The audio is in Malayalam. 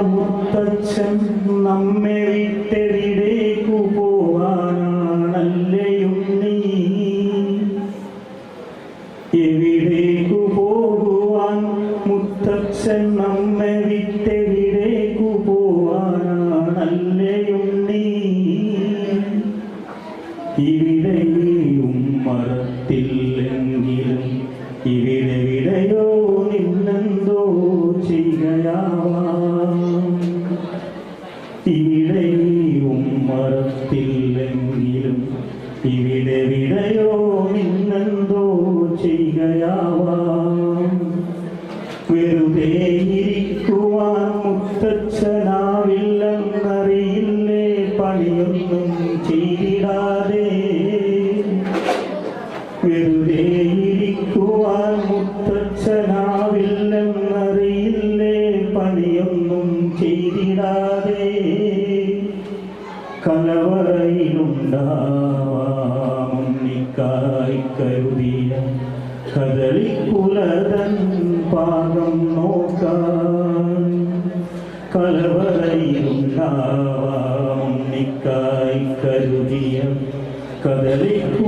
മുത്തച്ഛൻ നമ്മെ വിട്ടെവിടേക്കു പോവാനാണല്ലയും നീ എവിടേക്കു പോകുവാൻ മുത്തച്ഛൻ നമ്മെ വിട്ടെവിടേക്കു പോവാനാണല്ലയും നീ ഇവിടെയും മറത്തില്ലെങ്കിലും ഇവിടെവിടെയോ നിന്നെന്തോ ചെയ്യുകയാവാം ഇവിടെയും മറത്തില്ലെങ്കിലും ഇവിടെവിടെയോ നിന്നെന്തോ ചെയ്യുകയാവാം വെറുതെ ഇരിക്കുവാൻ മുത്തച്ഛനാവില്ലെന്നറിയില്ലേ പണിയൊന്നും ചെയ്തിടാതെ വെറുതെ ഇരിക്കുവാൻ മുത്തച്ഛനാവില്ലെന്നറിയില്ലേ പണിയൊന്നും ചെയ്തിടാതെ കലവറയിലുണ്ടാവാമുന്നിക്കായി കരുതിയ കദളിക്കുലതൻ പാകം നോക്കാൻ കലവറയിലുണ്ടാവാമുന്നിക്കായി കരുതിയ കദളിക്കു